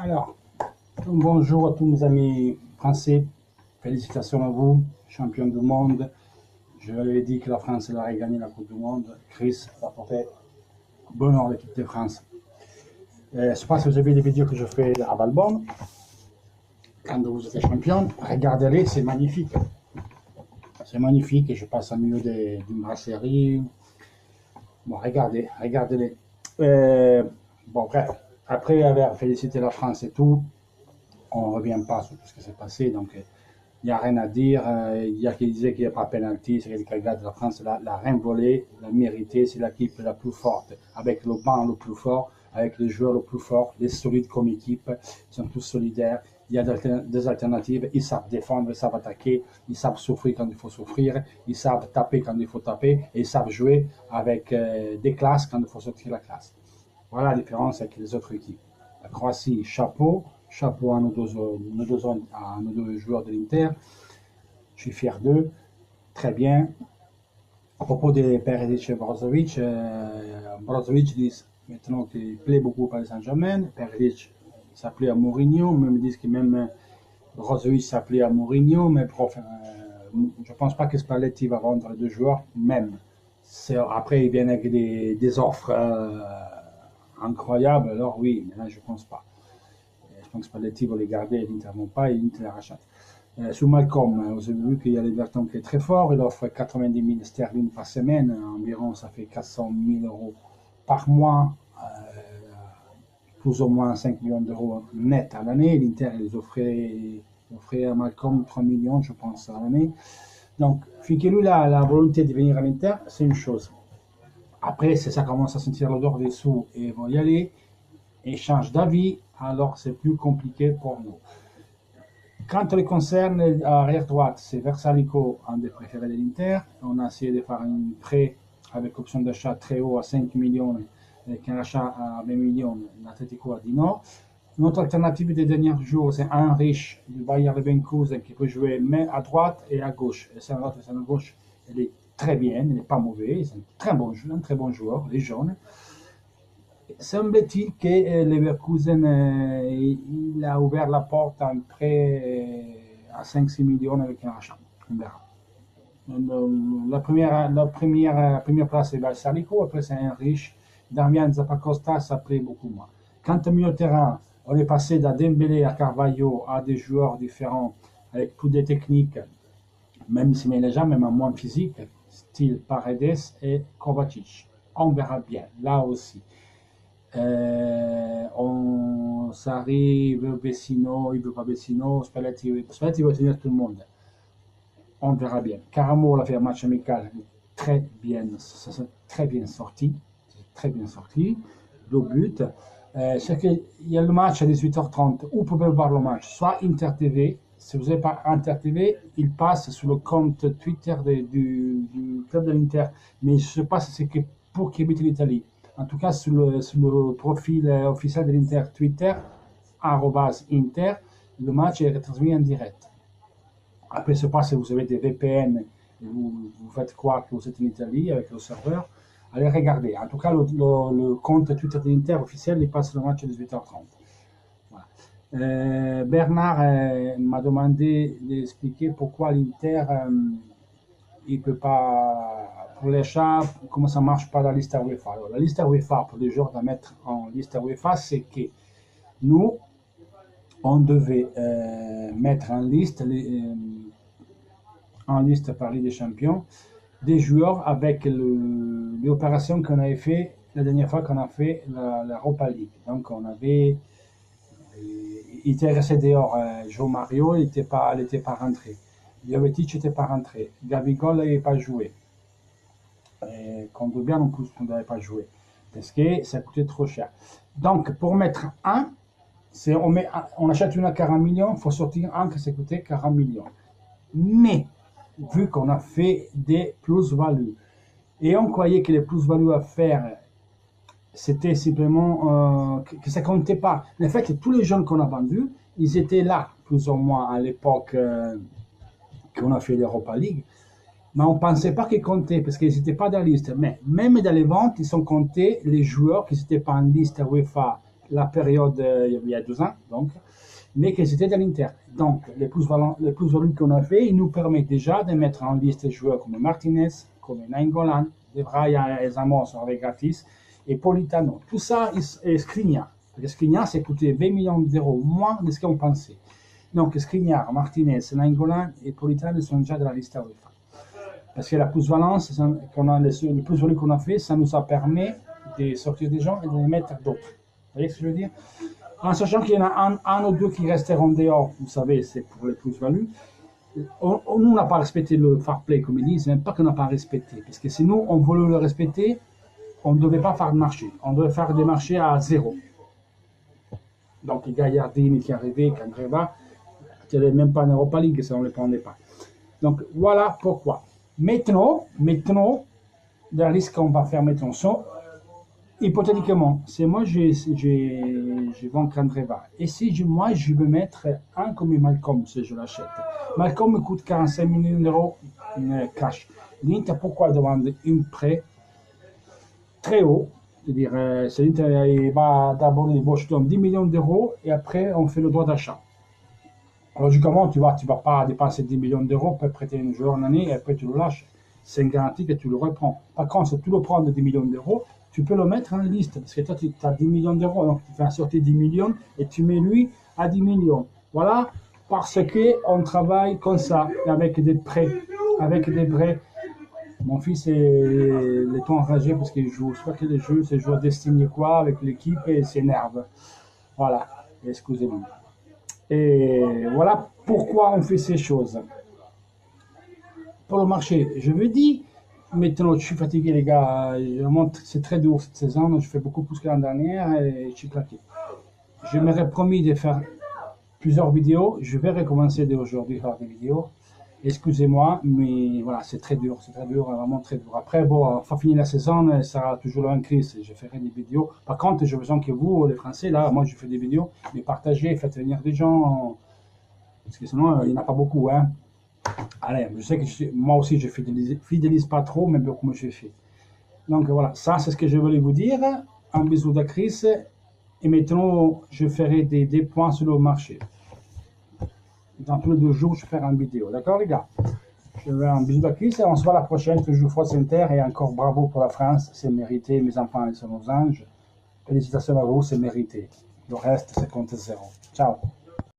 Alors, bonjour à tous mes amis français. Félicitations à vous, champion du monde. Je vous avais dit que la France aurait gagné la Coupe du Monde. Chris a apporté bonheur à l'équipe de France. Je sais pas si vous avez vu les vidéos que je fais à Valbonne. Quand vous êtes champion, regardez-les, c'est magnifique. C'est magnifique. Je passe au milieu d'une brasserie. Bon, regardez-les. Bon, bref. Après avoir félicité la France et tout, on ne revient pas sur tout ce qui s'est passé. Donc, il n'y a rien à dire. Il y a qui disait qu'il n'y a pas pénalty. C'est quelqu'un qui regarde la France l'a rien volé, l'a mérité. C'est l'équipe la plus forte, avec le banc le plus fort, avec les joueurs le plus forts, les solides comme équipe. Ils sont tous solidaires. Il y a des alternatives. Ils savent défendre, ils savent attaquer, ils savent souffrir quand il faut souffrir, ils savent taper quand il faut taper, et ils savent jouer avec des classes quand il faut sortir la classe. Voilà la différence avec les autres équipes. La Croatie, chapeau. Chapeau à nos deux joueurs de l'Inter. Je suis fier d'eux. Très bien. À propos de Perisic et Brozovic, Brozovic dit maintenant qu'il plaît beaucoup au Paris Saint-Germain. Perisic s'appelait à Mourinho. Même disent que même Brozovic s'appelait à Mourinho. Mais je ne pense pas que Spalletti va vendre les deux joueurs, même. Après, ils viennent avec des offres incroyables. Alors oui, mais là, je ne pense pas. Je pense que Spalletti va les garder, l'Inter non pas, et l'Inter les rachète. Sur Malcolm, vous avez vu qu'il y a l'Everton qui est très fort, il offre 90 000 sterling par semaine, environ ça fait 400 000 euros par mois, plus ou moins 5 millions d'euros net à l'année. L'Inter les offrait à Malcolm 3 millions, je pense, à l'année. Donc, lui la volonté de venir à l'Inter, c'est une chose. Après, si ça commence à sentir l'odeur des sous et ils vont y aller, et change d'avis, alors c'est plus compliqué pour nous. Quand il concerne arrière droite, c'est Versalico, un des préférés de l'Inter. On a essayé de faire un prêt avec option d'achat très haut à 5 millions, avec un achat à 20 millions. L'Atletico a dit non. Notre alternative des derniers jours, c'est un riche du Bayer Leverkusen qui peut jouer à droite et à gauche. Et c'est à droite et à gauche, elle est très bien, elle n'est pas mauvais, c'est un très bon joueur, les jaunes. Semble-t-il que Leverkusen il a ouvert la porte à un prêt à 5-6 millions avec un achat. On verra. La première place est Balsarico, après c'est un riche. Damian Zappacosta, ça plaît beaucoup moins. Quant au milieu terrain, on est passé de Dembélé à Carvalho à des joueurs différents avec plus de techniques, même si les gens, même moins physique, style Paredes et Kovacic. On verra bien, là aussi. On s'arrive Vecino, il veut pas Vecino, Spalletti va tenir tout le monde. On verra bien. Caramo l'a fait un match amical très bien, ça s'est très bien sorti. Très bien sorti. 2 buts. C'est qu'il y a le match à 18h30. Où pouvez vous voir le match? Soit Inter TV. Si vous n'avez pas Inter TV, il passe sur le compte Twitter du club de l'Inter. Mais je ne sais pas si c'est que pour qui habite l'Italie. En tout cas, sur le profil officiel de l'Inter Twitter, @Inter, le match est retransmis en direct. Après, je ne sais pas si vous avez des VPN et vous faites croire que vous êtes en Italie avec le serveur. Allez regarder. En tout cas, le compte Twitter de l'Inter officiel, il passe le match à 18h30. Voilà. Bernard m'a demandé d'expliquer pourquoi l'Inter il peut pas, pour les chats, comment ça marche pas la liste UEFA. Alors, la liste UEFA, pour les joueurs à mettre en liste UEFA, c'est que nous, on devait mettre en liste par Ligue des Champions des joueurs avec l'opération qu'on avait fait la dernière fois qu'on a fait l'Europa League. Donc, il était resté dehors. Joe Mario, il n'était pas rentré. Jovetic n'était pas rentré. Gabigol n'avait pas joué. Condobia non plus n'avait pas joué. Parce que ça coûtait trop cher. Donc, pour mettre un, on achète une à 40 millions, il faut sortir un qui s'est coûté 40 millions. Mais, vu qu'on a fait des plus-values, et on croyait que les plus-values à faire, c'était simplement que ça ne comptait pas. En fait, tous les jeunes qu'on a vendus, ils étaient là, plus ou moins, à l'époque qu'on a fait l'Europa League. Mais on ne pensait pas qu'ils comptaient, parce qu'ils n'étaient pas dans la liste. Mais même dans les ventes, ils sont comptés les joueurs qui n'étaient pas en liste UEFA la période il y a 2 ans, donc, mais qu'ils étaient de l'Inter. Donc, les plus-values qu'on a fait, ils nous permettent déjà de mettre en liste des joueurs comme Martinez, comme Nainggolan, De Vrij et Zamor sont avec gratis, et Politano. Tout ça, et Skriniar. Parce que Skriniar, c'est coûté 20 millions d'euros moins de ce qu'on pensait. Donc, Skriniar, Martinez, Nainggolan et Politano sont déjà de la liste UEFA. Parce que la plus-valence, le plus-value qu'on a fait, ça nous a permis de sortir des gens et de les mettre d'autres. Vous voyez ce que je veux dire? En sachant qu'il y en a un ou deux qui resteront dehors, vous savez, c'est pour les plus-values. Nous, on n'a pas respecté le fair play, comme ils disent, même pas qu'on n'a pas respecté. Parce que si nous, on voulait le respecter, on ne devait pas faire de marché. On devait faire des marchés à 0. Donc, Gagliardini qui est arrivé, Candreva, qui n'était même pas en Europa League, ça on ne les prenait pas. Donc, voilà pourquoi. Maintenant, le risque qu'on va faire maintenant, hypothétiquement, c'est moi, je vends Candreva. Et si moi, je veux mettre un comme Malcolm, si je l'achète. Malcolm me coûte 45 millions d'euros cash. L'Inter, pourquoi demande un prêt très haut? C'est-à-dire, l'Inter il va d'abord, je donne 10 millions d'euros et après, on fait le droit d'achat. Logiquement, tu vas pas dépenser 10 millions d'euros pour prêter un joueur en année et après tu le lâches. C'est une garantie que tu le reprends. Par contre, si tu le prends de 10 millions d'euros, tu peux le mettre en liste parce que toi, tu as 10 millions d'euros. Donc, tu fais sortir 10 millions et tu mets lui à 10 millions. Voilà, parce qu'on travaille comme ça, avec des prêts. Mon fils est tout enragé parce qu'il joue. Je crois que les jeux, c'est joueur destiné quoi avec l'équipe et il s'énerve. Voilà, excusez-moi. Et voilà pourquoi on fait ces choses. Pour le marché, je vous dis, maintenant je suis fatigué les gars, c'est très dur cette saison, je fais beaucoup plus que l'année dernière et je suis claqué. Je m'aurais promis de faire plusieurs vidéos, je vais recommencer dès aujourd'hui à faire des vidéos. Excusez-moi, mais voilà, c'est vraiment très dur. Après, bon, il faut finir la saison, ça sera toujours en crise, je ferai des vidéos. Par contre, j'ai besoin que vous, les Français, là, moi je fais des vidéos, mais partagez, faites venir des gens, parce que sinon, il n'y en a pas beaucoup, hein. Allez, je sais que moi aussi, je fidélise pas trop, mais comme je fais. Donc voilà, ça c'est ce que je voulais vous dire. Un bisou de Chris, et maintenant, je ferai des points sur le marché. Dans tous les 2 jours, je ferai une vidéo. D'accord, les gars? Je vais un bisou de Chris et on se voit la prochaine, toujours France Inter. Et encore bravo pour la France, c'est mérité. Mes enfants, ils sont nos anges. Félicitations à vous, c'est mérité. Le reste, c'est compte 0. Ciao.